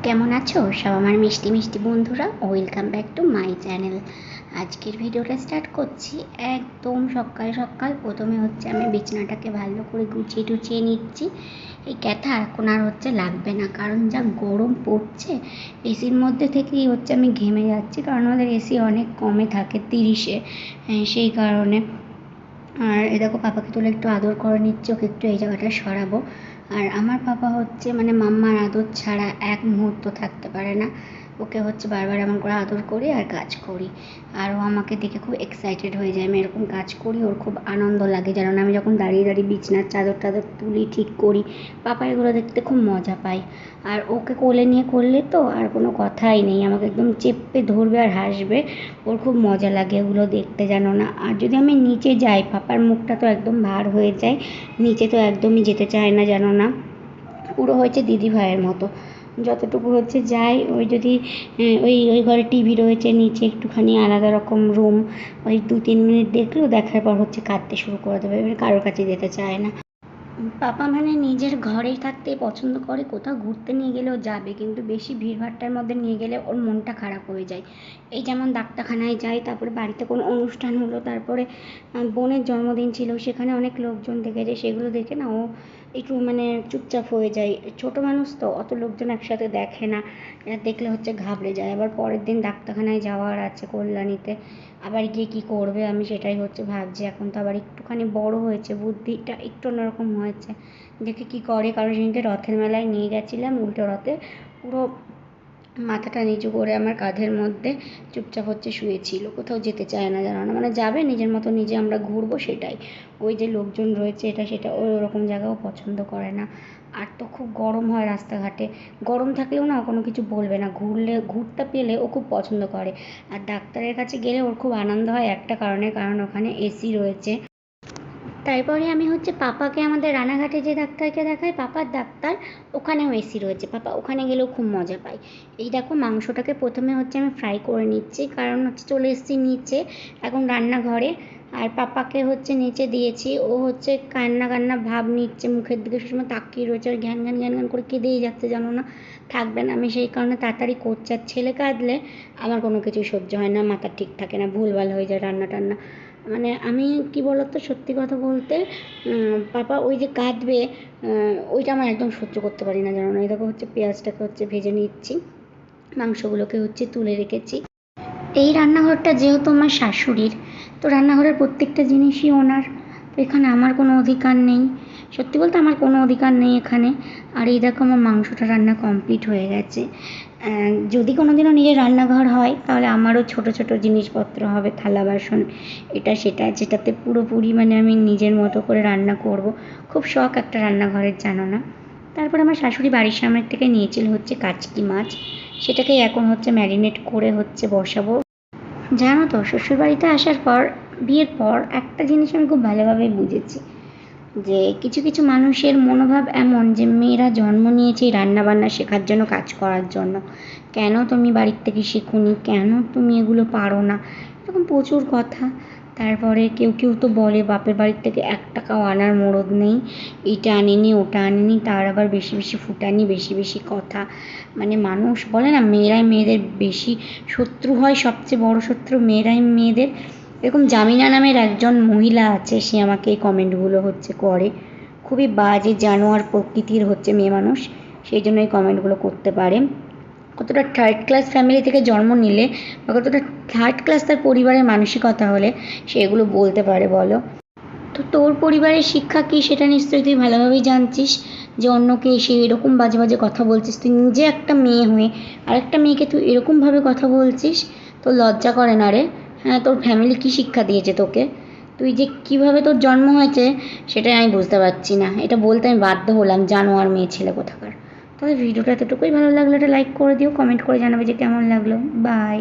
কেমন আছো সব আমার মিষ্টি মিষ্টি বন্ধুরা? Welcome back to my channel. আজকের ভিডিওটা স্টার্ট করছি একদম সকাল সকাল। প্রথমে হচ্ছে আমি বিছানাটাকে ভালো করে গুছিয়ে টুছিয়ে নিচ্ছি। এই ক্যাথা এখন আর হচ্ছে লাগবে না, কারণ যা গরম পড়ছে এসির মধ্যে থেকেই হচ্ছে আমি ঘেমে যাচ্ছি, কারণ আমাদের এসি অনেক কমে থাকে 30-এ, সেই কারণে। আর এ দেখো পাপাকে তুলে একটু আদর করে নিচ্ছি, ওকে একটু এই জায়গাটা সরাবো। আর আমার পাপা হচ্ছে মানে মাম্মার আদর ছাড়া এক মুহূর্ত থাকতে পারে না। ওকে হচ্ছে বারবার এমন করে আদর করি আর কাজ করি, আর ও আমাকে দেখে খুব এক্সাইটেড হয়ে যায়। আমি এরকম কাজ করি, ওর খুব আনন্দ লাগে। জানো না, আমি যখন দাঁড়িয়ে দাঁড়িয়ে বিছনার চাদর টাদর তুলি, ঠিক করি, পাপা এগুলো দেখতে খুব মজা পায়। আর ওকে কোলে নিয়ে করলে তো আর কোনো কথাই নেই, আমাকে একদম চেপে ধরবে আর হাসবে। ওর খুব মজা লাগে ওগুলো দেখতে, জানো না। আর যদি আমি নিচে যাই, পাপার মুখটা তো একদম ভার হয়ে যায়, নিচে তো একদমই যেতে চায় না, জানো না। পুরো হয়েছে দিদি ভাইয়ের মতো। যতটুকু হচ্ছে যাই, ওই যদি ওই ওই ঘরে টিভি রয়েছে, নিচে একটুখানি আলাদা রকম রুম, ওই 2-3 মিনিট দেখলেও দেখার পর হচ্ছে কাঁদতে শুরু করে দেবে, এবার কারোর কাছে যেতে চায় না। পাপা মানে নিজের ঘরেই থাকতে পছন্দ করে, কোথাও ঘুরতে নিয়ে গেলেও যাবে, কিন্তু বেশি ভিড়ভাট্টার মধ্যে নিয়ে গেলে ওর মনটা খারাপ হয়ে যায়। এই যেমন ডাক্তারখানায় যাই, তারপরে বাড়িতে কোনো অনুষ্ঠান হলো, তারপরে বোনের জন্মদিন ছিল, সেখানে অনেক লোকজন দেখেছে, সেগুলো দেখে না ও একটু মানে চুপচাপ হয়ে যায়। ছোটো মানুষ তো, অত লোকজন একসাথে দেখে না, দেখলে হচ্ছে ঘাবড়ে যায়। আবার পরের দিন ডাক্তারখানায় যাওয়ার আছে কল্যাণীতে, আবার গিয়ে কী করবে আমি সেটাই হচ্ছে ভাবছি। এখন তো আবার একটুখানি বড় হয়েছে, বুদ্ধিটা একটু অন্যরকম হয়েছে, দেখে কী করে। কারণ সেদিনকে রথের মেলায় নিয়ে গেছিলাম, উল্টো রথে পুরো মাথাটা নিচু করে আমার কাঁধের মধ্যে চুপচাপ হচ্ছে শুয়েছিল, কোথাও যেতে চায় না, জানো না। মানে যাবে নিজের মতো নিজে, আমরা ঘুরবো সেটাই। ওই যে লোকজন রয়েছে এটা সেটা, ওই ওরকম জায়গাও পছন্দ করে না। আর তো খুব গরম হয় রাস্তাঘাটে, গরম থাকলেও না কোনো কিছু বলবে না, ঘুরতে পেলে ও খুব পছন্দ করে। আর ডাক্তারের কাছে গেলে ওর খুব আনন্দ হয় একটা কারণে, কারণ ওখানে এসি রয়েছে। তারপরে আমি হচ্ছে পাপাকে আমাদের রানাঘাটে যে ডাক্তারকে দেখাই, পাপার ডাক্তার, ওখানেও এসি রয়েছে, পাপা ওখানে গেলেও খুব মজা পায়। এই দেখো মাংসটাকে প্রথমে হচ্ছে আমি ফ্রাই করে নিচ্ছি, কারণ হচ্ছে চলে এসেছি নিচে এখন রান্নাঘরে। আর পাপাকে হচ্ছে নিচে দিয়েছি, ও হচ্ছে কান্না কান্না ভাব নিচ্ছে, মুখের দিকে সবসময় তাকিয়ে রয়েছে, আর ঘ্যান ঘ্যান ঘ্যান ঘ্যান করে কেঁদেই যাচ্ছে, জানো না, থাকবে না। আমি সেই কারণে তাড়াতাড়ি করছি। আর ছেলে কাঁদলে আমার কোনো কিছুই সহ্য হয় না, মাথা ঠিক থাকে না, ভুলভাল হয়ে যায় রান্না টান্না। মানে আমি কি বলতো, সত্যি কথা বলতে পাপা ওই যে কাঁদবে, ওইটা আমার একদম সহ্য করতে পারি না, জানো না। এই দেখো হচ্ছে পেঁয়াজটাকে হচ্ছে ভেজে নিচ্ছি, মাংসগুলোকে হচ্ছে তুলে রেখেছি। এই রান্নাঘরটা যেহেতু আমার শাশুড়ির, তো রান্নাঘরের প্রত্যেকটা জিনিসই ওনার, তো এখানে আমার কোনো অধিকার নেই। সত্যি বলতে আমার কোনো অধিকার নেই এখানে। আর এই দেখো আমার মাংসটা রান্না কমপ্লিট হয়ে গেছে। যদি কোনো দিনও নিজের রান্নাঘর হয়, তাহলে আমারও ছোট ছোট জিনিসপত্র হবে, থালা বাসন এটা সেটা, যেটাতে পুরোপুরি মানে আমি নিজের মতো করে রান্না করব। খুব শখ একটা রান্নাঘরের, জানো না। তারপর আমার শাশুড়ি বাড়ির সামনের থেকে নিয়েছিল হচ্ছে কাচকি মাছ, সেটাকেই এখন হচ্ছে ম্যারিনেট করে হচ্ছে বসাবো। জানো তো, শ্বশুরবাড়িতে আসার পর, বিয়ের পর একটা জিনিস আমি খুব ভালোভাবে বুঝেছি, যে কিছু কিছু মানুষের মনোভাব এমন যে মেয়েরা জন্ম নিয়েছে রান্নাবান্না শেখার জন্য, কাজ করার জন্য। কেন তুমি বাড়ির থেকে শেখোনি, কেন তুমি এগুলো পারো না, এরকম প্রচুর কথা। তারপরে কেউ কেউ তো বলে বাপের বাড়ির থেকে 1 টাকাও আনার মরদ নেই, এইটা আনেনি ওটা আনেনি, তার আবার বেশি বেশি ফুটানি, বেশি বেশি কথা। মানে মানুষ বলে না, মেয়েরাই মেয়েদের বেশি শত্রু হয়, সবচেয়ে বড় শত্রু মেয়েরাই মেয়েদের। এরকম জামিনা নামের একজন মহিলা আছে, সে আমাকে এই কমেন্টগুলো হচ্ছে করে। খুবই বাজে জানোয়ার প্রকৃতির হচ্ছে মেয়ে মানুষ, সেই জন্য এই কমেন্টগুলো করতে পারে। কতটা থার্ড ক্লাস ফ্যামিলি থেকে জন্ম নিলে বা কতটা থার্ড ক্লাস তার পরিবারের মানসিকতা হলে সে এগুলো বলতে পারে বলো। তো তোর পরিবারের শিক্ষা কী সেটা নিশ্চয়ই তুই ভালোভাবেই জানছিস, যে অন্যকে এসে এরকম বাজে বাজে কথা বলছিস, তুই নিজে একটা মেয়ে হয়ে আর একটা মেয়েকে তুই এরকমভাবে কথা বলছিস, তোর লজ্জা করে না রে? হ্যাঁ, তোর ফ্যামিলি কী শিক্ষা দিয়েছে তোকে? তুই যে কীভাবে তোর জন্ম হয়েছে সেটাই আমি বুঝতে পারছি না, এটা বলতে আমি বাধ্য হলাম, জানোয়ার মেয়ে ছেলে কোথাকার। তবে ভিডিওটা এতটুকুই, ভালো লাগলে একটা লাইক করে দিও, কমেন্ট করে জানাবে যে কেমন লাগলো। বাই।